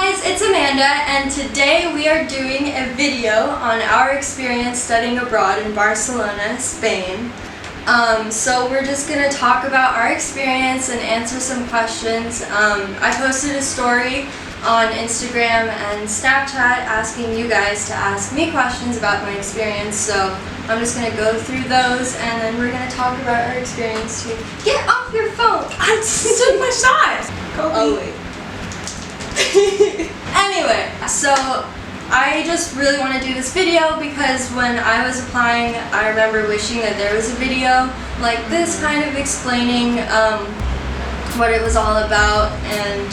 guys, it's Amanda, and today we are doing a video on our experience studying abroad in Barcelona, Spain. So we're just going to talk about our experience and answer some questions. I posted a story on Instagram and Snapchat asking you guys to ask me questions about my experience, so I'm just going to go through those and then we're going to talk about our experience too. Get off your phone! It's too much time! Oh wait. Anyway, so I just really want to do this video because when I was applying, I remember wishing that there was a video like this kind of explaining what it was all about, and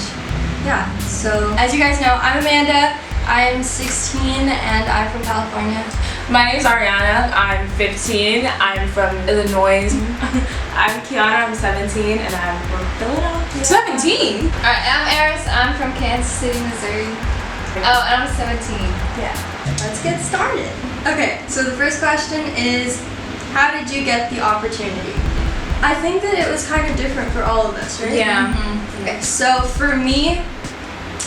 yeah, so as you guys know, I'm Amanda, I'm 16 and I'm from California. My name is Ariana, I'm 15, I'm from Illinois. I'm Kiana, I'm 17, and I'm from Philadelphia. 17? Alright, I'm Eris, I'm from Kansas City, Missouri. Oh, and I'm 17. Yeah, let's get started. Okay, so the first question is, how did you get the opportunity? I think that it was kind of different for all of us, right? Yeah. Mm-hmm. Okay, so for me,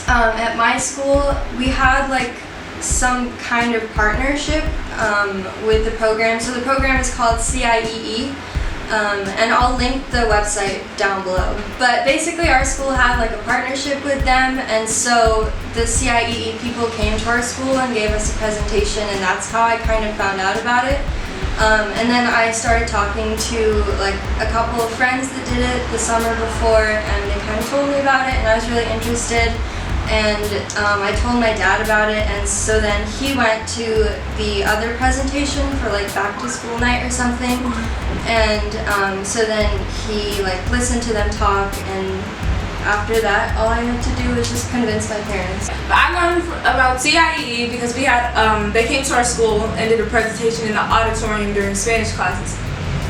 at my school, we had like some kind of partnership with the program. So the program is called Ciee, and I'll link the website down below. But basically our school had like a partnership with them, and so the Ciee people came to our school and gave us a presentation, and that's how I kind of found out about it. And then I started talking to like a couple of friends that did it the summer before, and they kind of told me about it, and I was really interested. And I told my dad about it, and so then he went to the other presentation for like back to school night or something, and so then he like listened to them talk, and after that all I had to do was just convince my parents. I learned about Ciee because we had they came to our school and did a presentation in the auditorium during Spanish classes.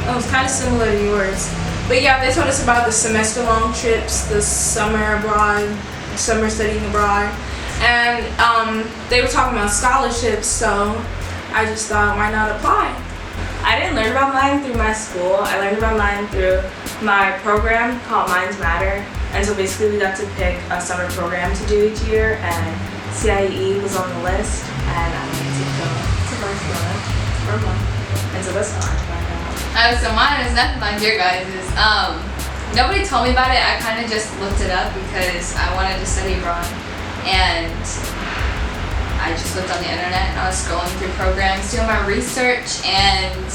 It was kind of similar to yours, but yeah, they told us about the semester-long trips, the summer studying abroad, and they were talking about scholarships, so I just thought, why not apply? I didn't learn about mine through my school. I learned about mine through my program called Minds Matter, and so basically we got to pick a summer program to do each year, and Ciee was on the list, and I wanted to go to Barcelona for a month, and so that's how I found out. So mine is nothing like your guys's. Nobody told me about it. I kind of just looked it up because I wanted to study abroad, and I just looked on the internet and I was scrolling through programs, doing my research, and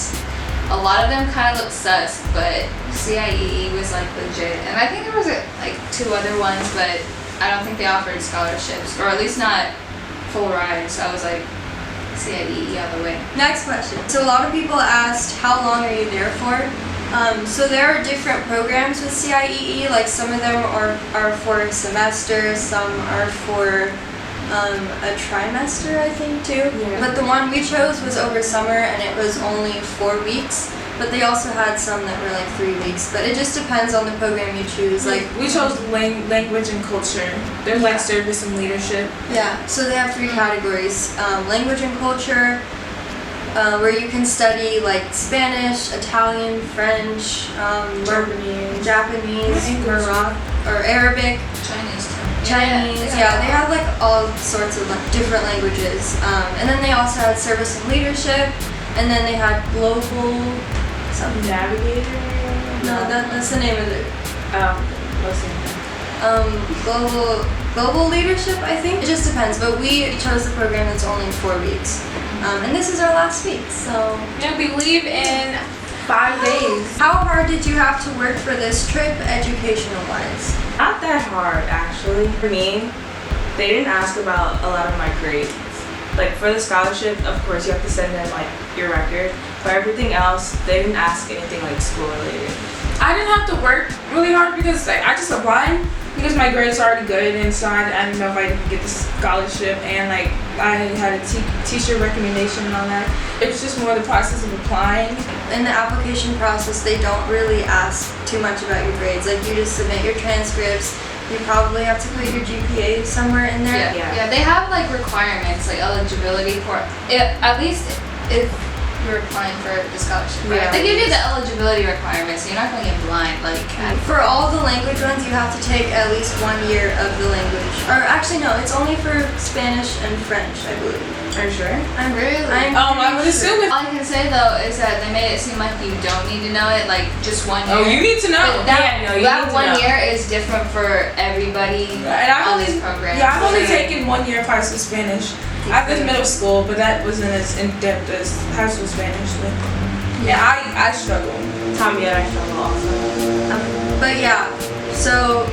a lot of them kind of looked sus, but Ciee was like legit, and I think there was like 2 other ones, but I don't think they offered scholarships, or at least not full rides. So I was like, Ciee all the way. Next question. So a lot of people asked, how long are you there for? So there are different programs with Ciee, like some of them are for a semester, some are for a trimester, I think too. Yeah. But the one we chose was over summer, and it was only 4 weeks, but they also had some that were like 3 weeks, but it just depends on the program you choose. Like we chose language and culture. There's like service and leadership. Yeah, so they have 3 categories, language and culture, where you can study like Spanish, Italian, French, Japanese, Moroccan, or Arabic, Chinese. Yeah, they have like all sorts of like different languages. And then they also had service and leadership, and then they had global something. Navigator? No, that's the name of it. What's the name? Global leadership, I think. It just depends, but we chose the program that's only 4 weeks. And this is our last week, so... Yeah, we leave in 5 days. How hard did you have to work for this trip, educational-wise? Not that hard, actually. For me, they didn't ask about a lot of my grades. Like, for the scholarship, of course, you have to send in, like, your record. For everything else, they didn't ask anything, like, school-related. I didn't have to work really hard because, like, I just applied because my grades are already good, and so I didn't know if I could get the scholarship, and, like, I had a teacher recommendation and all that. It was just more the process of applying. In the application process, they don't really ask too much about your grades. Like, you just submit your transcripts. You probably have to put your GPA somewhere in there. Yeah, they have like requirements, like eligibility for it. At least if you were applying for the scholarship, right? Yeah. They give you the eligibility requirements, so you're not going to get blind. Like, For all the language ones, you have to take at least 1 year of the language. Or actually, no, it's only for Spanish and French, I believe. Are you sure? I'm Really? I would assume it. all I can say though is that they made it seem like you don't need to know it, like just 1 year. Oh, you need to know. But that, Yeah, no, you that need to 1 know. year is different for everybody And I've on only, this program. yeah, I've only taken 1 year of high school Spanish. I did middle school, but that wasn't as in depth as high school Spanish. But yeah, I struggle. Tommy and I struggle also. But yeah, so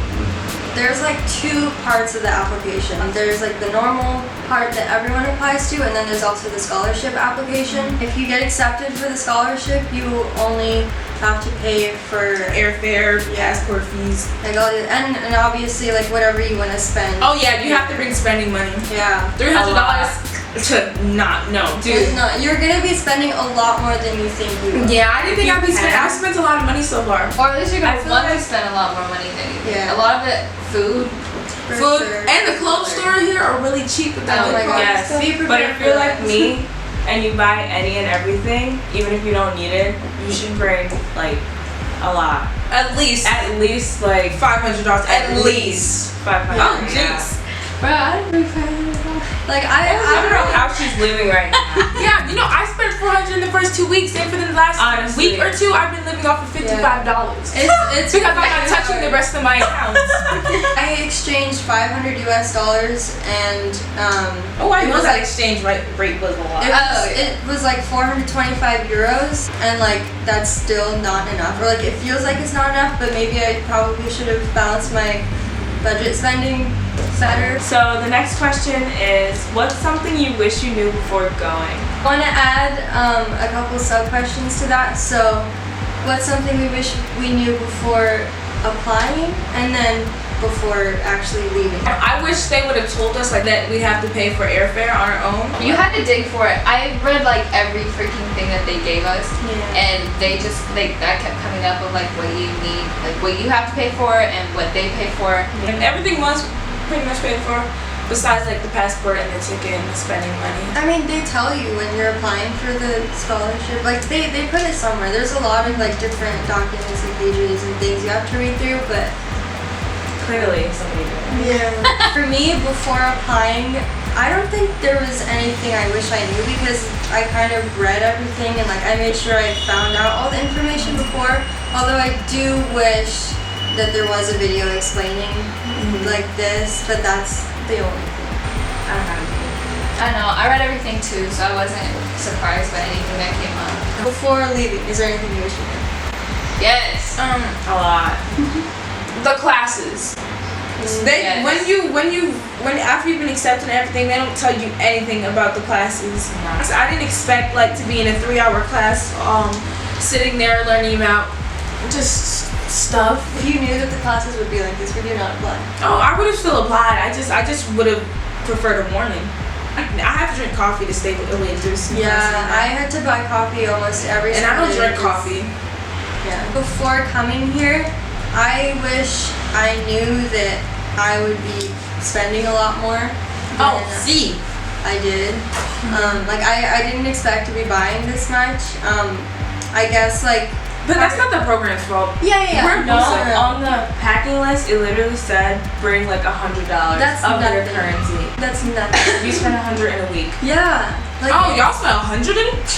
there's like 2 parts of the application. There's like the normal part that everyone applies to, and then there's also the scholarship application. If you get accepted for the scholarship, you only have to pay for Airfare, passport fees. like all the, and obviously like whatever you want to spend. Oh yeah, you have to bring spending money. Yeah. $300 to not know, It's dude. not, you're gonna be spending a lot more than you think you will. Yeah, I didn't think You I'd be spending. can. I spent a lot of money so far. Or at least you're I gonna feel want to like- spend a lot more money than you think. Yeah. A lot of it, food. For Food sure. and the clothes store here are really cheap with that. Oh good my God. quality Yes, stuff. Be but prepared if for you're that. like me and you buy any and everything, even if you don't need it, you should bring like a lot. At least Like $500. At least. 500. Oh Yeah. jeez. Bro, I didn't really find Like I don't know how she's living right now. Yeah, you know I spent $400 in the first 2 weeks, and for the last Honestly. week or two, I've been living off of $55. It's Because I'm not touching the rest of my accounts. I exchanged $500 US and Oh, I it know was that like exchange rate was a lot. it was like 425 euros, and like that's still not enough. Or like it feels like it's not enough, but maybe I probably should have balanced my budget spending better. So the next question is, what's something you wish you knew before going? I want to add a couple sub questions to that. So, what's something we wish we knew before applying, and then before actually leaving? I wish they would have told us like that we have to pay for airfare on our own. You had to dig for it. I read like every freaking thing that they gave us, Yeah. and that kept coming up of like what you need, like what you have to pay for and what they pay for. And everything was pretty much paid for, besides like the passport and the ticket and the spending money. I mean, they tell you when you're applying for the scholarship. Like they put it somewhere. There's a lot of like different documents and pages and things you have to read through, but Clearly, somebody did. yeah. For me, before applying, I don't think there was anything I wish I knew, because I kind of read everything and like I made sure I found out all the information before. Although I do wish that there was a video explaining like this, but that's the only thing. I don't have I know. I read everything too, so I wasn't surprised by anything that came up. Before leaving, is there anything you wish you knew? Yes. a lot. The classes. They Yes. when after you've been accepted and everything, they don't tell you anything about the classes. So I didn't expect like to be in a 3-hour class, sitting there learning about just stuff. If you knew that the classes would be like this, would you not apply? Oh, I would have still applied. I just would have preferred a morning. I have to drink coffee to stay awake through some Yeah, classes. I had to buy coffee almost every and I don't Sunday drink because- coffee. Yeah. Before coming here, I wish I knew that I would be spending a lot more. Oh, than see. I did. Like I didn't expect to be buying this much. I guess like. But that's not the program's fault. Yeah. We're No, both- on the packing list, it literally said bring like $100 That's of your nothing. currency. That's nothing. You spend 100 in a week. Yeah. Like, Oh, y'all spent 100 in it?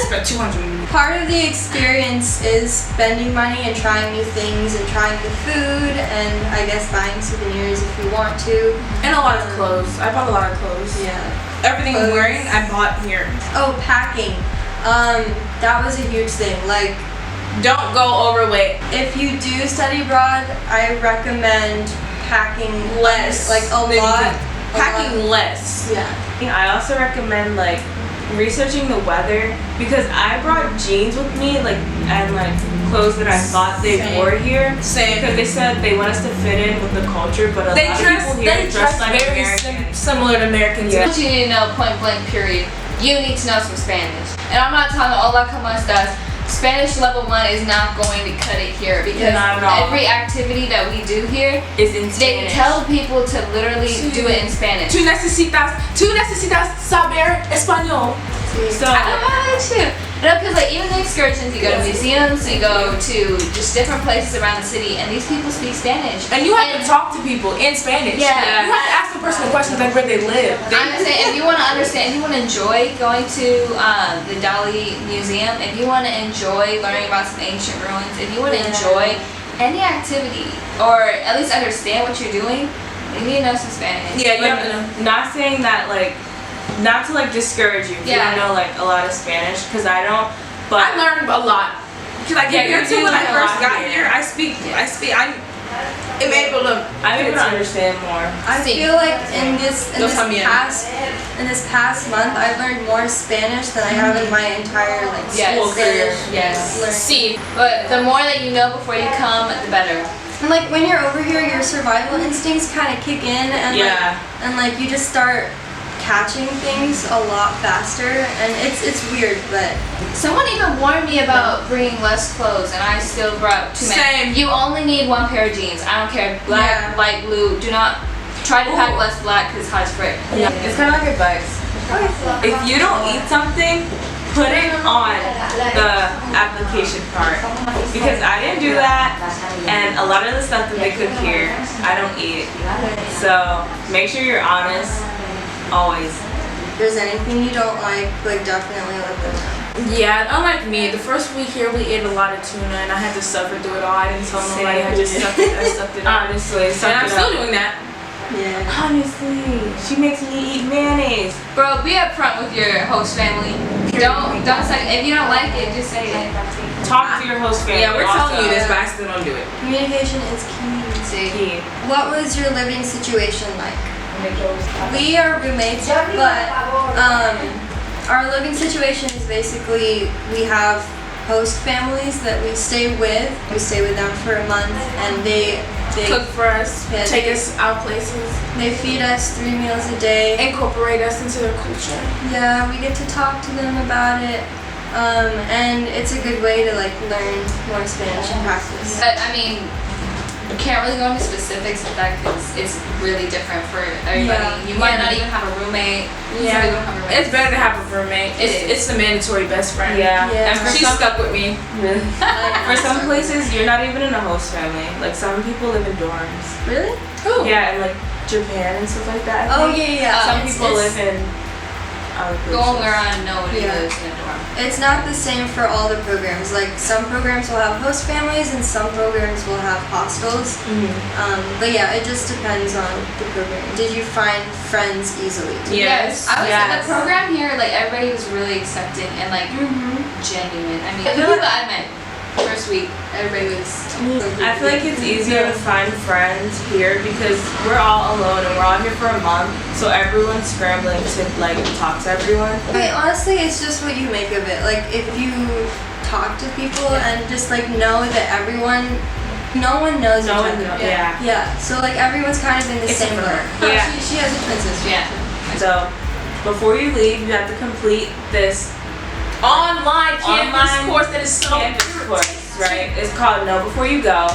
Spent 200 in it. part of the experience is spending money and trying new things and trying the food and I guess buying souvenirs if you want to. And a lot of clothes. I bought a lot of clothes. Yeah. Everything I'm wearing, I bought here. Oh, packing. That was a huge thing. Like, Don't go overweight. if you do study abroad, I recommend packing Less. like a than you lot. think. Packing less. Yeah. I also recommend like researching the weather, because I brought jeans with me and clothes that I thought they Same. wore here. Same. Because they said they want us to fit in with the culture, but a They lot dress, of people here they dress dress like very Americans. similar to Americans. Yeah. What you need to know, point blank, period. You need to know some Spanish. And I'm not telling hola, como estas. Spanish level 1 is not going to cut it here, because Not at all. every activity that we do here, Is in they Spanish. tell people to literally do it in Spanish. Tú necesitas saber español. So I don't know that too. No, because like even the excursions, you go to museums, you go to just different places around the city, and these people speak Spanish. And you have to talk to people in Spanish. Yeah. You have to ask them personal questions like where they live. I'm just saying, if you want to understand, if you want to enjoy going to the Dali Museum, if you want to enjoy learning about some ancient ruins, if you want to enjoy any activity, or at least understand what you're doing, you need to know some Spanish. Yeah, you have to know. not saying that like, not to like discourage you if you Yeah. don't know like a lot of Spanish, because I don't. But I learned a lot. Cause I came Yeah, here you too do when I learn a first lot got here. here. I am able to. I'm able to understand more. I See. feel like in Don't tell me this past month, I've learned more Spanish than I have in my entire like Yes. school career. Yes. learning. See, But the more that you know before you come, the better. And like when you're over here, your survival instincts kind of kick in, and Yeah. like you just start catching things a lot faster, and it's weird, but Someone even warned me about bringing less clothes, and I still brought too many. Same. You only need one pair of jeans. I don't care, black, Yeah. light blue. Do not try to pack less black because it's hot as frick. Yeah. It's kind of like advice. If you don't eat something, put it on the application part, because I didn't do that, and a lot of the stuff that they cook here, I don't eat. So make sure you're honest, always. if there's anything you don't like definitely let them know. yeah, unlike me, the first week here we ate a lot of tuna, and I had to suffer through it all. I didn't tell nobody. I just stuffed it up. Honestly, And I'm still doing that. Yeah. Honestly, she makes me eat mayonnaise. Bro, be upfront with your host family. Don't say if you don't like it, just say it. Talk to your host family. Yeah, we're also. telling you this, but I still don't do it. Communication is key. See. Key. What was your living situation like? We are roommates, but our living situation is basically we have host families that we stay with. We stay with them for a month, and they Cook for us, Yeah, take they- us out places, they feed us 3 meals a day. incorporate us into their culture. Yeah, we get to talk to them about it, and it's a good way to like learn more Spanish and practice. But I mean, you can't really go into specifics with that because it's really different for everybody. Yeah. You might not even have a roommate. Yeah. Some people don't have roommates. It's better to have a roommate. It is. It's the mandatory best friend. Yeah. Yeah. And for She's some, stuck with me. for some places, you're not even in a host family. Like some people live in dorms. Really? Who? Yeah, and like Japan and stuff like that. I Oh think. yeah. Some It's- people it's- live in other places. Going around, nobody Yeah. lives in a dorm. It's not the same for all the programs. Like some programs will have host families and some programs will have hostels. But yeah, it just depends on the program. Did you find friends easily? Yes. I would say Yes. the program here, like everybody was really accepting and like genuine. I mean, the people that I met first week, everybody was. I feel like it's easier to find friends here because we're all alone and we're all here for a month, so everyone's scrambling to like talk to everyone. I mean, honestly, it's just what you make of it. Like if you talk to people and just like know that no one knows No each one other. knows. Yeah. Yeah. So like everyone's kind of in the Except same for boat. her. Yeah. She has a twin sister. Yeah. So before you leave, you have to complete this Online campus Online course that is so campus course, right? It's called Know Before You Go,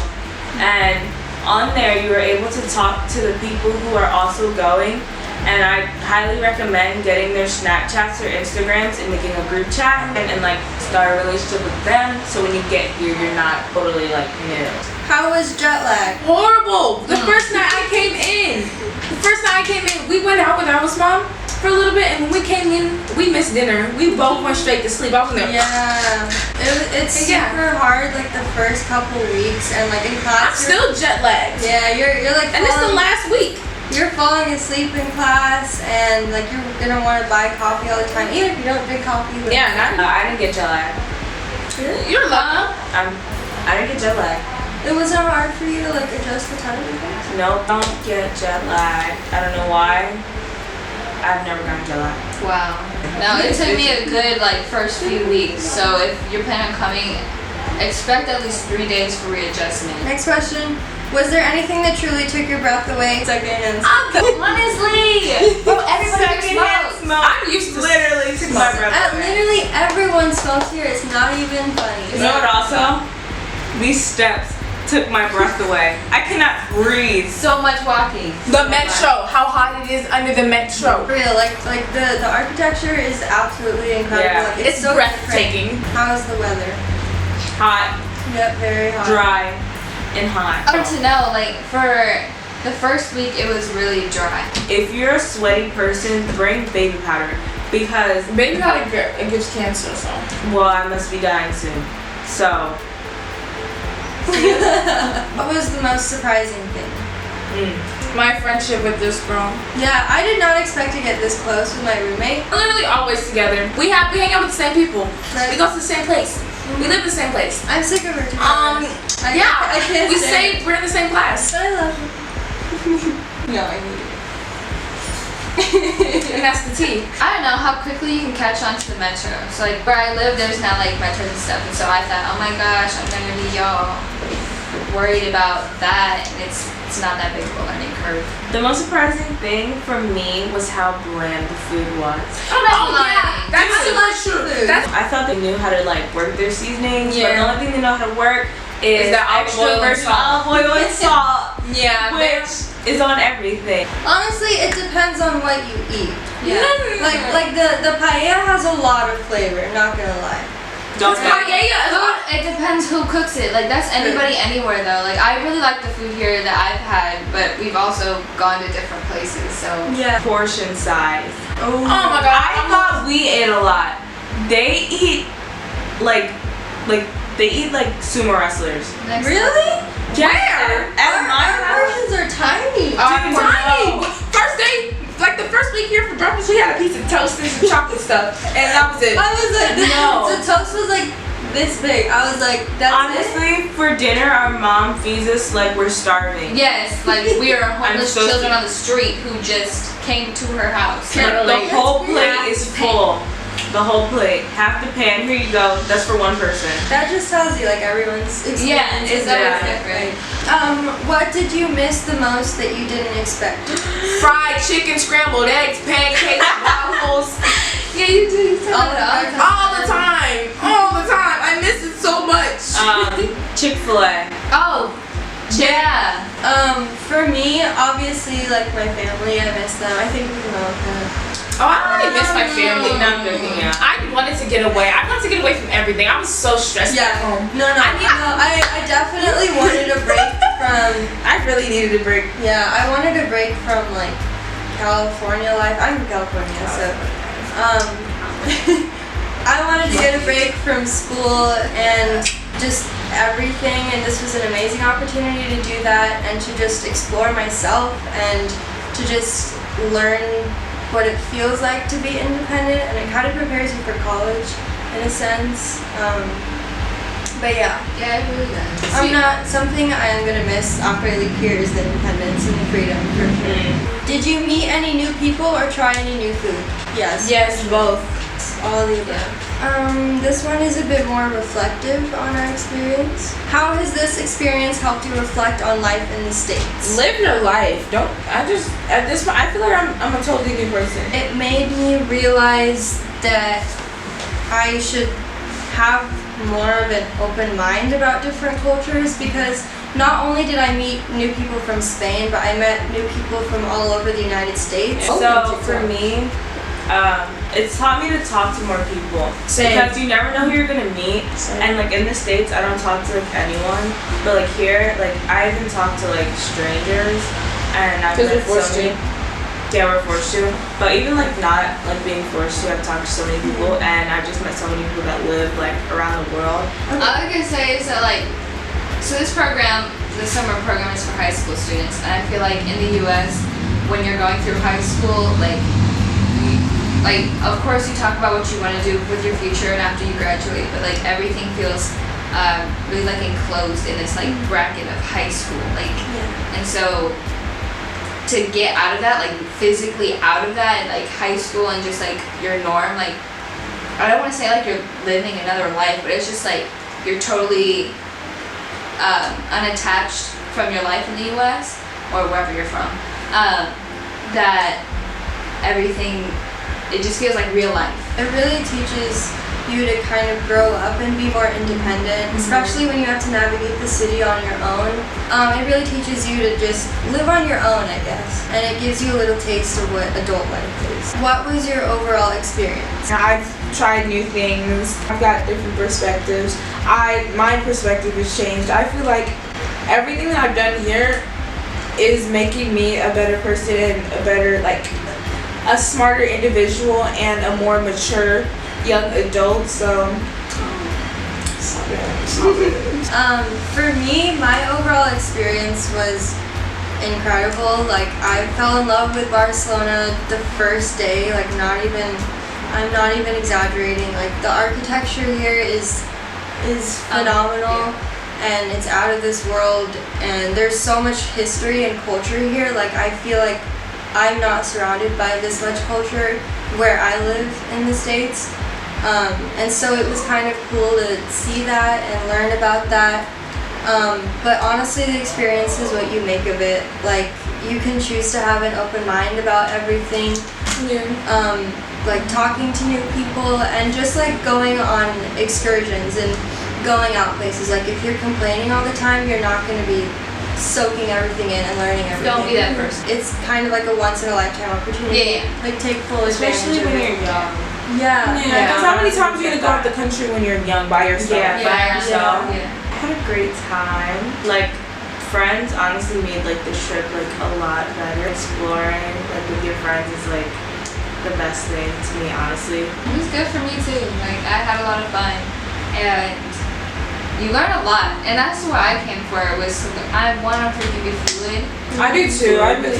and on there you are able to talk to the people who are also going. And I highly recommend getting their Snapchats or Instagrams and making a group chat and like start a relationship with them. So when you get here, you're not totally like new. How was jet lag? horrible. The first night I came in, we went out with our mom for a little bit, and when we came in, we missed dinner. We both went straight to sleep. I was in there. Yeah. It's Yeah. super hard like the first couple weeks and like in I'm class. still jet lagged. Yeah, you're like And this is the falling- last week. You're falling asleep in class, and like you're gonna want to buy coffee all the time, even if you don't drink coffee. Like, Yeah, and I didn't get jet lag. you're lucky. I didn't get jet lag. It wasn't hard for you to like adjust the time difference. Nope, don't get jet lag. I don't know why. I've never gotten jet lag. Wow. Now it took me a good like first few weeks. So if you're planning on coming, expect at least 3 days for readjustment. Next question: was there anything that truly took your breath away? Secondhand. Honestly, bro, everybody Secondhand smokes. smoke. I'm used to Literally took my breath away. Literally everyone smokes here. It's not even funny. You know what also? These steps took my breath away. I cannot breathe. So much walking. The metro, how hot it is under the metro. For real, like the architecture is absolutely incredible. Yeah. Like, It's so breathtaking. different. How's the weather? Hot, Yep, very hot. dry, and hot. I want to know, like, for the first week, it was really dry. If you're a sweaty person, bring baby powder because Baby powder it gives cancer, so. well, I must be dying soon. So, What was the most surprising thing? My friendship with this girl. Yeah, I did not expect to get this close with my roommate. We're literally always together. We hang out with the same people. Right. We go to the same place. We live in the same place. I'm sick of her. To be honest. I can't stand it. we're in the same class. But I love her. No, I need it. And that's the tea. I don't know how quickly you can catch on to the metro. So, like, where I live, there's now, like, metros and stuff. And so I thought, oh my gosh, I'm going to be all worried about that. And it's not that big of a learning curve. the most surprising thing for me was how bland the food was. Oh, that's Oh, yeah. That's I super like true. food. That's I thought they knew how to like work their seasonings, but Yeah. the only thing they know how to work is that olive extra oil and virgin salt. olive oil and salt, yeah, which is on everything. Honestly, it depends on what you eat. Yeah. Like the paella has a lot of flavor. Not gonna lie. Don't It's get Food, it depends who cooks it. Like, that's anybody anywhere, though. Like, I really like the food here that I've had, but we've also gone to different places, so. Yeah. portion size. Oh my god. I thought we ate a lot. They eat like they eat like sumo wrestlers. Next Really? Where? At Our my house. portions are tiny. Tiny. no. First day, like the first week here for breakfast, we had a piece of toast and some chocolate stuff, and that was it. I was like, No. the toast was like this big. I was like, that's it. Honestly, for dinner, our mom feeds us like we're starving. Yes, like, we are homeless so children sick. on the street who just came to her house. Like, the whole plate Half is the pan. full. The whole plate, half the pan. Here you go. That's for one person. That just tells you like everyone's experience it's is always different. different. What did you miss the most that you didn't expect? Fried chicken, scrambled eggs, pancakes, waffles, Yeah, you do. You tell All it the all the time. all the time, all the time. I miss it so much. Chick-fil-A. Oh, yeah. For me, obviously, like my family, I miss them. I think we can all kind of. Oh, I really miss my family. No, I'm joking, yeah. I wanted to get away. I wanted to get away from everything. I was so stressed at home. No, I definitely wanted a break from. I really needed a break. Yeah, I wanted a break from like California life. I'm from California, so I wanted to get a break from school and just everything, and this was an amazing opportunity to do that and to just explore myself and to just learn what it feels like to be independent, and it kind of prepares you for college in a sense. But yeah, Yeah, it really does. I'm not something I am gonna miss after I leave here is the independence and the freedom for sure. Did you meet any new people or try any new food? Yes. Yes, both. All of the above. This one is a bit more reflective on our experience. How has this experience helped you reflect on life in the States? Live your life. Don't. I just at this point I feel like I'm a totally new person. It made me realize that I should have more of an open mind about different cultures, because not only did I meet new people from Spain, but I met new people from all over the United States. So for me, it's taught me to talk to more people. Same. Because you never know who you're gonna meet. Same. And like in the States, I don't talk to like anyone. But like here, like I even talk to like strangers, and I've Because met we're forced so many. Yeah, we're forced to. But even like not like being forced to, I've talked to so many people, and I've just met so many people that live like around the world. All I can say is that, like, so this program, the summer program, is for high school students, and I feel like in the U.S., when you're going through high school, like of course you talk about what you want to do with your future and after you graduate, but like everything feels really like enclosed in this like bracket of high school, like, and so to get out of that, like physically out of that, and like high school and just like your norm, like I don't want to say like you're living another life, but it's just like you're totally unattached from your life in the U.S. or wherever you're from. That everything, it just feels like real life. It really teaches you to kind of grow up and be more independent, especially when you have to navigate the city on your own. It really teaches you to just live on your own, I guess, and it gives you a little taste of what adult life is. What was your overall experience? I've tried new things. I've got different perspectives. My perspective has changed. I feel like everything that I've done here is making me a better person and a better, like, a smarter individual and a more mature young adult. So for me, my overall experience was incredible. Like, I fell in love with Barcelona the first day. Like, I'm not even exaggerating. Like, the architecture here is phenomenal. And it's out of this world, and there's so much history and culture here. Like, I feel like I'm not surrounded by this much culture where I live in the States. And so it was kind of cool to see that and learn about that. But honestly, the experience is what you make of it. Like, you can choose to have an open mind about everything. Like, talking to new people and just like going on excursions and going out places. Like, if you're complaining all the time, you're not going to be soaking everything in and learning everything. Don't be that person. It's kind of like a once in a lifetime opportunity. Yeah. Like, take full especially advantage when of you're it. young. Yeah. Because how many times are you gonna go out the country when you're young by yourself? Yeah, by yourself. Yeah. I had a great time. Like, friends honestly made like the trip like a lot better. Exploring like with your friends is like the best thing to me, honestly. It was good for me too. Like, I had a lot of fun, and you learn a lot, and that's what I came for. I want to be fluid. I do too. I really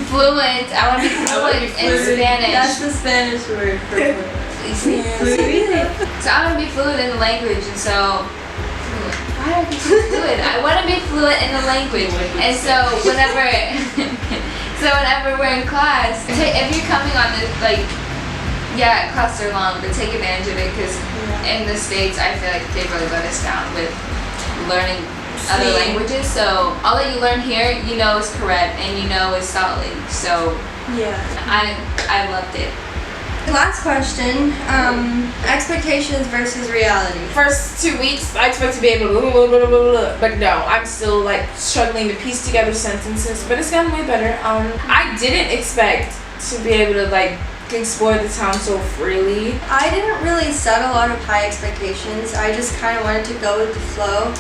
Fluent. I want to be fluent in Spanish. That's the Spanish word for fluid. So I want to be fluid in the language, and so why do I be so fluid? I want to be fluent in the language, and so whenever we're in class, if you're coming on this, like, yeah, classes are long, but take advantage of it, because in the States, I feel like they really let us down with learning other languages. So all that you learn here, you know is correct, and you know is solid. So Yeah. I loved it. Last question, expectations versus reality. First 2 weeks, I expect to be able to blah, blah, blah, blah, blah, but no, I'm still like struggling to piece together sentences, but it's gotten way better. I didn't expect to be able to like explore the town so freely. I didn't really set a lot of high expectations. I just kind of wanted to go with the flow.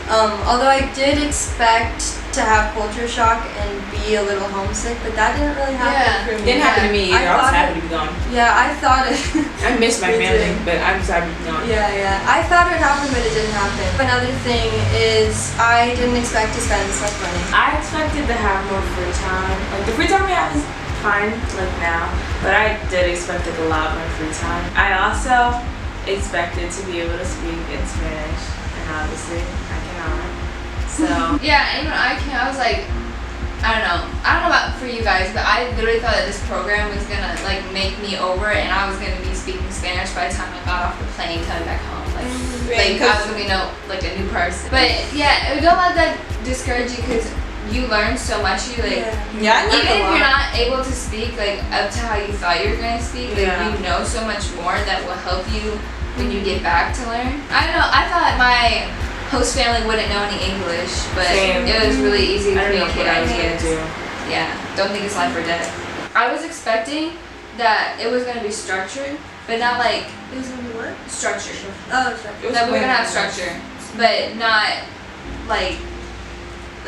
Although I did expect to have culture shock and be a little homesick, but that didn't really happen for me. Didn't happen to me either. I was happy to be gone. Yeah, I thought it. I miss my Me family, too. but I'm just happy to be gone. Yeah. I thought it would happen, but it didn't happen. Another thing is I didn't expect to spend this much money. I expected to have more free time. Like, the free time we have is fine, like now, but I did expect like a lot more free time. I also expected to be able to speak in Spanish, and obviously I cannot. So Yeah, and when I came, I was like, I don't know about for you guys, but I literally thought that this program was gonna like make me over, and I was gonna be speaking Spanish by the time I got off the plane coming back home. Like I was gonna be like a new person. But yeah, don't let that discourage you, because you learn so much. You like Yeah, I learned even a if you're lot. not able to speak like up to how you thought you were gonna speak, like you know so much more that will help you when you get back to learn. I don't know. I thought my host family wouldn't know any English, but Same. it was really easy to I don't know communicate what I was gonna ideas. do. Yeah, don't think it's life or death. I was expecting that it was gonna be structured, but not like It was gonna be what? structured. Oh, sorry. That we were gonna have structure, but not like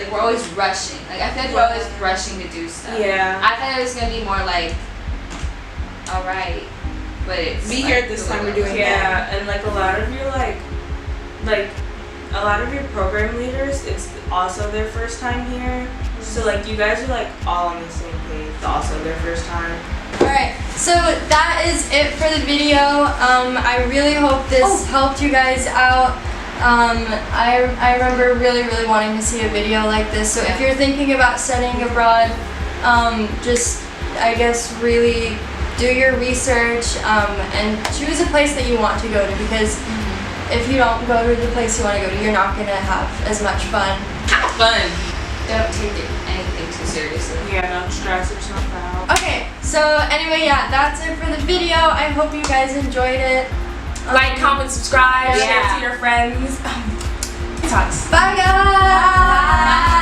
we're always rushing. Like I feel like we're always rushing to do stuff. Yeah. I thought it was gonna be more like, all right, but it's Be like, here at this time, we're doing Yeah, and like a lot of your a lot of your program leaders, it's also their first time here. So like you guys are like all on the same page. It's also their first time. Alright, so that is it for the video. I really hope this helped you guys out. I remember really wanting to see a video like this. So if you're thinking about studying abroad, just I guess really do your research and choose a place that you want to go to, because if you don't go to the place you want to go to, you're not going to have as much fun. Have fun. Don't take anything too seriously. Yeah, don't stress yourself out. Okay, so anyway, yeah, that's it for the video. I hope you guys enjoyed it. Like, comment, subscribe, share Yeah. it to your friends. Talks. Bye guys. Bye.